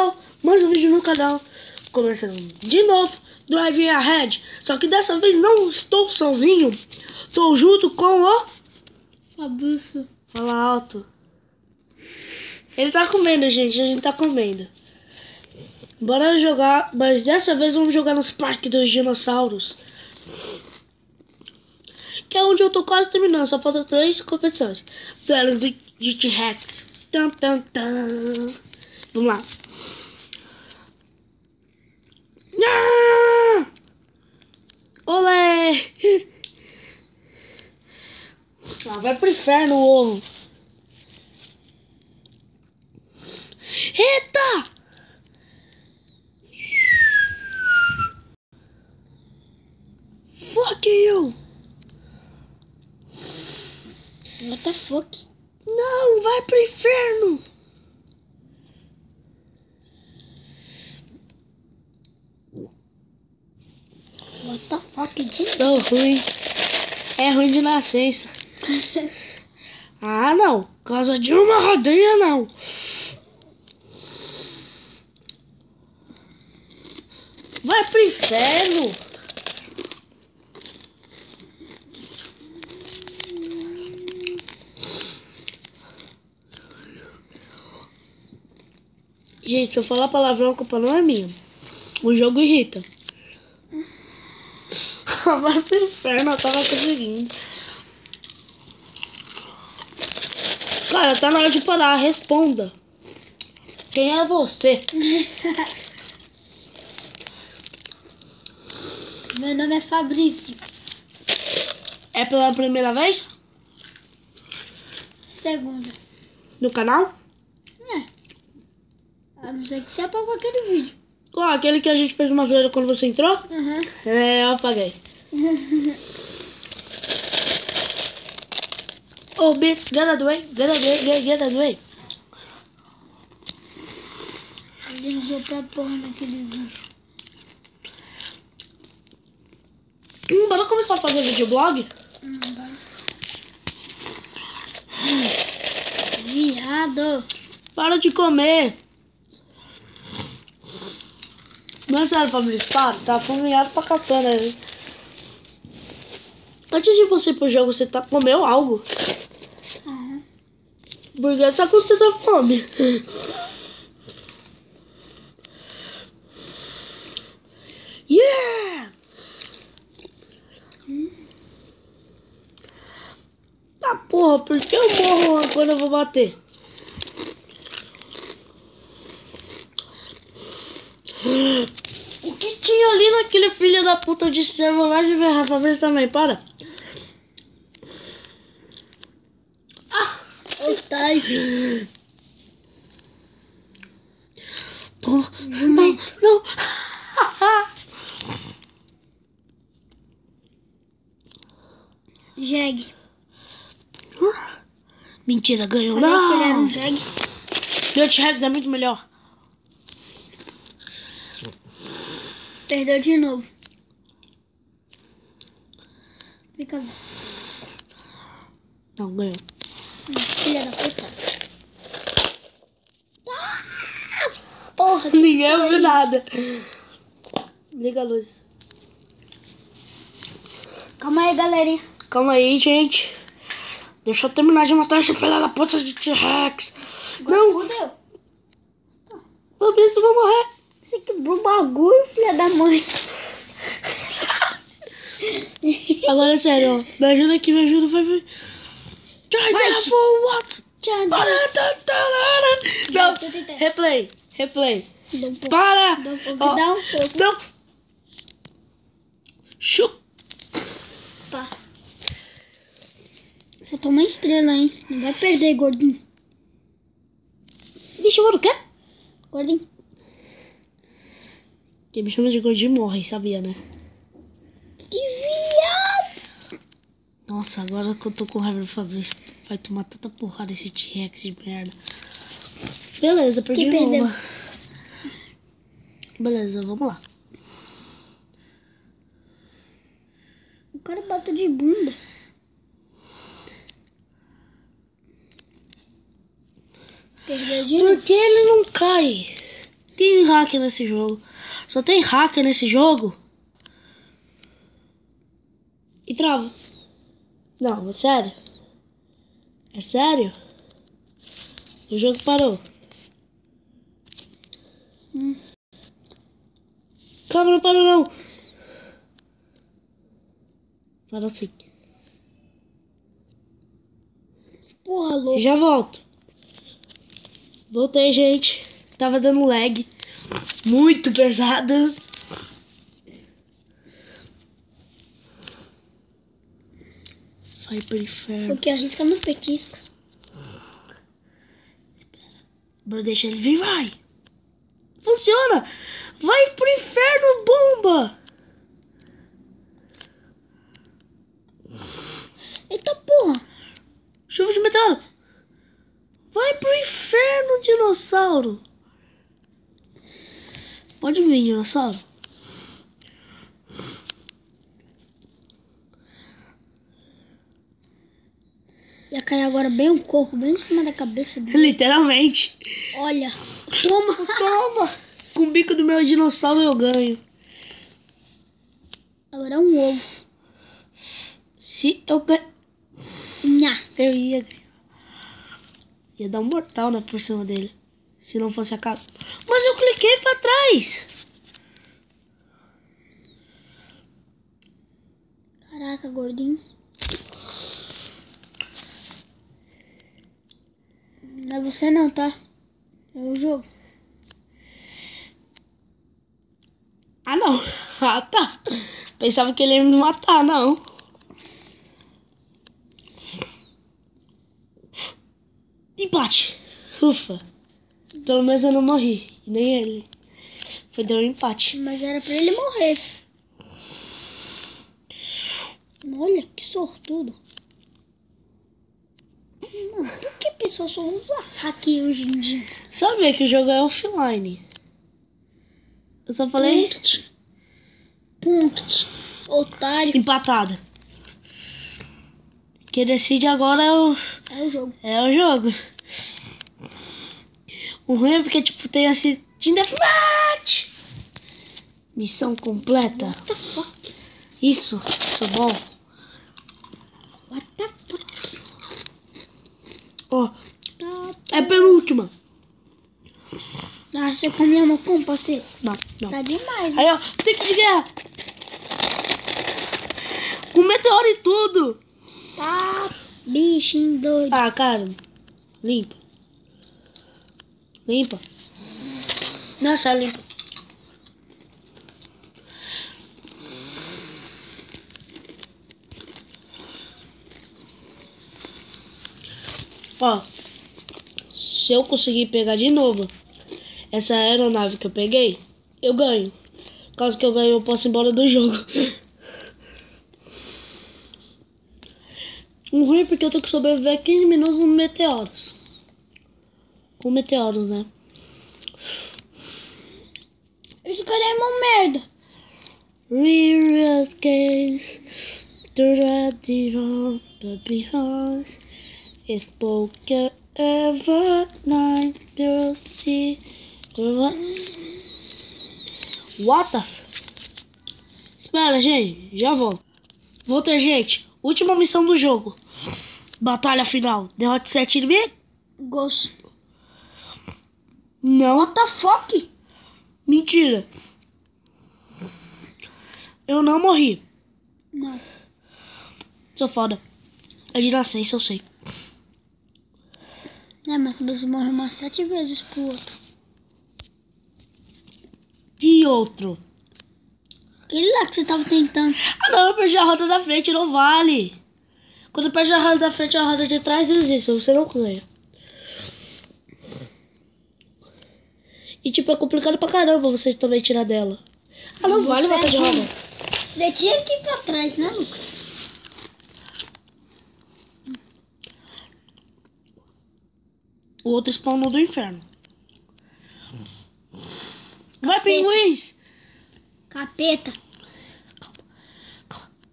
pessoal, mais um vídeo no canal. Começando de novo, Drive Ahead. Só que dessa vez não estou sozinho. Estou junto com o Fabrício. Fala alto. Ele tá comendo, gente, a gente tá comendo. Bora jogar, mas dessa vez vamos jogar nos parques dos dinossauros. Que é onde eu tô quase terminando, só falta 3 competições. Duelo de T-Rex. Tan, tan, tan. Vamos lá. Ah! Olé! Ah, vai pro inferno o ovo. Eita! Fuck you! What the fuck? Não, vai pro inferno! What the fuck? Sou ruim. É ruim de nascença. Ah, não. Casa de uma rodinha, não. Vai pro inferno. Gente, se eu falar palavrão, a culpa não é minha. O jogo irrita. Vai pro inferno, eu tava conseguindo. Cara, tá na hora de parar, responda. Quem é você? Meu nome é Fabrício. É pela primeira vez Segunda. no canal? É. A não ser que você apagou aquele vídeo. Qual? Aquele que a gente fez uma zoeira quando você entrou? Uhum. É, eu apaguei. Oh, bitch, get out of the way, get out of the way, get out of the way. Ele usou pra porra naquele vídeo. Bora começar a fazer videoblog? Bora. Viado. Para de comer. Não é sério, Fabrício, para, tá fomeado pra catana aí. Antes de você ir pro jogo, você comeu algo? Uhum. Porque tá com tanta fome. Yeah! Tá porra, por que eu morro quando eu vou bater? O que tinha ali naquele filho da puta de servo? Vai se ferrar, Fabrício também, para. Otário. Não, não. Jeg. Mentira, ganhou. Falei Não. que ele era um Jeg. Meu T-Rex é muito melhor. Perdeu de novo. Fica. Não, ganhou. Filha da puta. Porra, Ninguém ouviu nada. Liga a luz. Calma aí, galerinha. Calma aí, gente. Deixa eu terminar de matar esse filho da puta de T-Rex. Não, Fudeu. Fabrício, eu vou morrer. Você quebrou o bagulho, filha da mãe. Agora é sério, ó. Me ajuda aqui, me ajuda, vai. Try that Fight. for what? Tchau, Não, tô tentando. replay. Dá um pouco. Para. Dá um pouco. Ó, Dá um pouco. não. Chupa. Faltou uma estrela, hein? Não vai perder, gordinho. Me chamou do quê? Gordinho. Quem me chama de gordinho morre, sabia, né? Que viado. Nossa, agora que eu tô com raiva do Fabrício, vai tomar tanta porrada esse T-Rex de merda. Beleza, perdi Quem perdeu? uma. Beleza, vamos lá. O cara bateu de bunda. Perdeu de novo. Por que ele não cai? Tem hacker nesse jogo. Só tem hacker nesse jogo. E trava. Não, é sério. É sério? O jogo parou. Calma, não parou não. Parou sim. Porra, louco. Já volto. Voltei, gente. Tava dando lag. Muito pesado. Vai pro inferno. Porque arrisca no petisco. Bora, deixa ele vir, vai. Funciona. Vai pro inferno, bomba. Eita porra. Chuva de meteoro. Vai pro inferno, dinossauro. Pode vir, dinossauro. Ia cair agora bem um corpo, bem em cima da cabeça dele. Literalmente. Olha. Toma. Toma. Com o bico do meu dinossauro eu ganho. Agora é um ovo. Se eu ganhar, Nha. eu ia ganhar. Ia dar um mortal, né, por cima dele. Se não fosse a capa. Mas eu cliquei pra trás. Caraca, gordinho. Não é você não, tá? É o jogo. Ah, não. Ah, tá. Pensava que ele ia me matar, não. Empate. Ufa. Pelo menos eu não morri. E nem ele. Foi deu um empate. Mas era pra ele morrer. Olha, que sortudo. Mano, por que a pessoa só usa hack hoje em dia? Sabia que o jogo é offline. Eu só falei Punkt. Otário. empatada. Quem decide agora é o... É o jogo. É o jogo. O ruim é porque, tipo, tem assim... Team Deathmatch! Missão completa. What the fuck? Isso bom. What the fuck? Ó, é a penúltima. Ah, você comeu uma pão, parceiro? Não, não. Tá demais, né? Aí, ó, tem de guerra. Com meteoro e tudo. Tá, bichinho doido. Ah, cara. Limpa. Limpa. Nossa, limpa. Ó, se eu conseguir pegar de novo essa aeronave que eu peguei, eu ganho. Caso que eu ganhe, eu posso ir embora do jogo. O ruim é porque eu tenho que sobreviver 15 minutos no meteoros. Com meteoros, né? Esse cara é uma merda. Real case to the but behind spoken ever night you'll see what the Espera, gente, já volto. Voltei, gente. Última missão do jogo. Batalha final. Derrote 7 inimigos? Gosto. Não. What the fuck? Mentira. Eu não morri. Não. Sou foda. É de nascença, eu sei. É, mas você morreu umas 7 vezes pro outro. Que outro? Aquele lá que você tava tentando. Ah não, eu perdi a roda da frente, não vale. Quando eu perdi a roda da frente, a roda de trás existe, você não ganha. E tipo, é complicado pra caramba você também tirar dela. Ah, não vale matar de roda. Você tinha que ir pra trás, né, Lucas? O outro spawnou do inferno. Vai, pinguins! Capeta.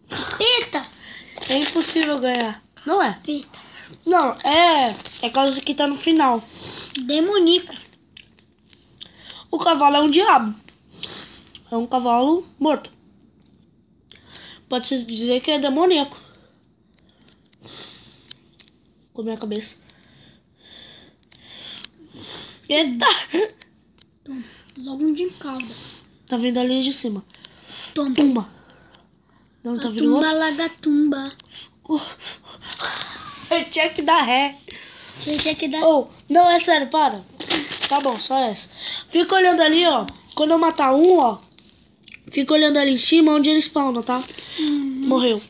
Capeta. É impossível ganhar. Não é? Capeta. Não, é causa que tá no final. Demonico. O cavalo é um diabo. É um cavalo morto. Pode-se dizer que é demoníaco. Com a minha cabeça. Eita! Toma. Logo um de calda. Tá vindo ali de cima. Toma. Tumba. Não, tá vindo outro. Lagatumba. Eu tinha que dar ré. Tinha que dar... Oh, não, é sério, para. Tá bom, só essa. Fica olhando ali, ó. Quando eu matar um, ó. Fica olhando ali em cima onde ele spawna, tá? Morreu.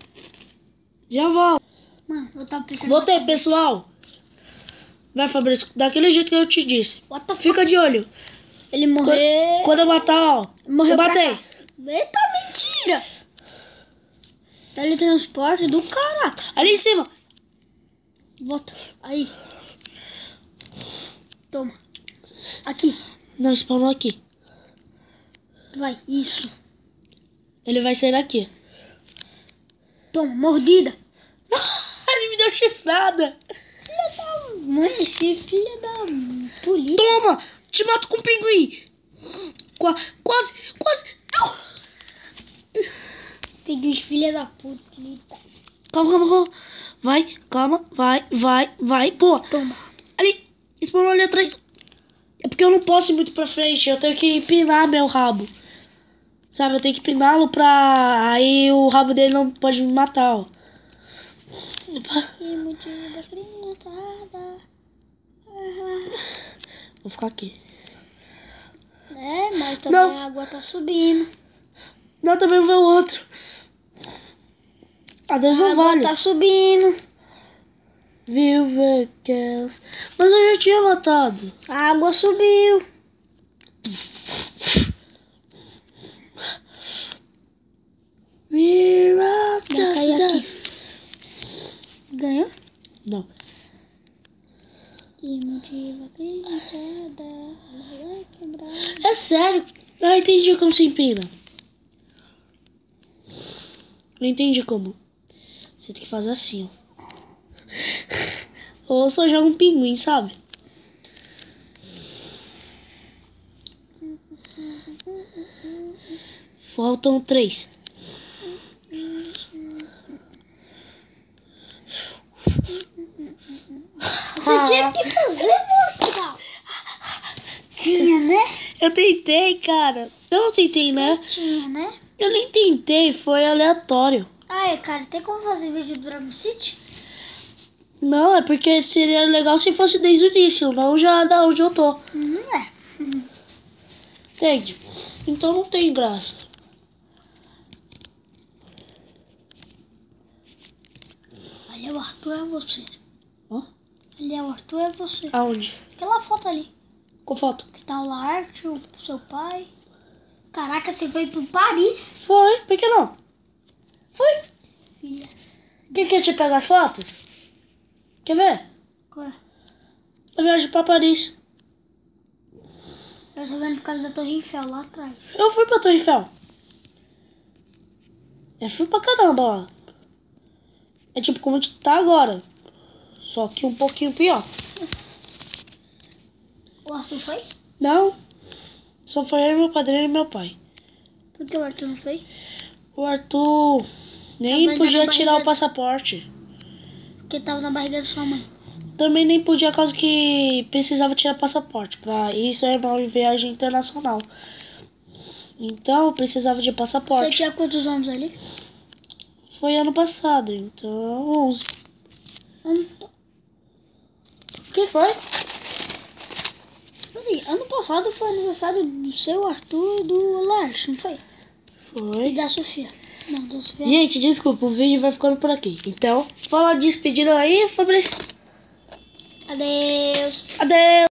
Já volto. Mano, eu tava pensando... Voltei, pessoal. Vai, Fabrício, daquele jeito que eu te disse. What the fuck? Fica de olho. Ele morreu... Quando eu matar, ó. Morreu eu pra batei. cá. Eita, mentira! Teletransporte do caraca. Ali em cima. Volta. Aí. Toma. Aqui. Não, spawnou aqui. Vai. Isso. Ele vai sair daqui. Toma. Mordida. Ele me deu chifrada. Filha da mãe. Esse filho da polícia. Toma. Te mato com um pinguim. Quase. Não. Peguei os filha da puta. Calma. Vai, calma. Vai. Boa. Toma. Ali. Spawnou ali atrás. É porque eu não posso ir muito pra frente. Eu tenho que empinar meu rabo. Sabe, eu tenho que empiná-lo pra... Aí o rabo dele não pode me matar, ó. Vou ficar aqui. É, mas também Não. a água tá subindo. Não, também vou o outro. Adeus, A não água vale. tá subindo. Viva Girls. Mas eu já tinha matado. A água subiu. Viva Vai cair aqui. Girls. Ganhou? Não. É sério. Ah, entendi como se empina. Eu entendi como. Você tem que fazer assim, ó. Ou só joga um pinguim, sabe? Faltam 3. Você tinha que fazer, mortal. Tinha, né? Eu tentei, cara. Eu não tentei, né? Tinha, né? Eu nem tentei, foi aleatório. Ah, cara, tem como fazer vídeo do Dragon City? Não, é porque seria legal se fosse desde o início, não já da onde eu tô. Não é. Entende? Então não tem graça. Ali é o Arthur, é você. Ó, Ali é o Arthur, é você. aonde? Aquela foto ali. Qual foto? Que tá o Larte, o seu pai. Caraca, você foi pro Paris? Foi, por que não? Foi. Filha. Quem quer te pegar as fotos? Quer ver? Qual é? Eu viajo pra Paris. Eu tô vendo por causa da Torre Eiffel lá atrás. Eu fui pra Torre Eiffel. Eu fui pra caramba, ó. É tipo como tá agora. Só que um pouquinho pior. O Arthur foi? Não. Só foi eu, meu padrinho e meu pai. Por que o Arthur não foi? O Arthur nem Tava podia na tirar barriga- o passaporte. Porque tava na barriga da sua mãe. Também nem podia, por causa que precisava tirar passaporte. Pra isso é uma viagem internacional. Então precisava de Você passaporte. tinha quantos anos ali? Foi ano passado, então 11. O que foi? Peraí, ano passado foi aniversário do seu Arthur e do Lars, não foi? E Foi. da Sofia. Não, da Sofia. Gente, desculpa, o vídeo vai ficando por aqui. Então, fala despedida aí, Fabrício. Adeus. Adeus.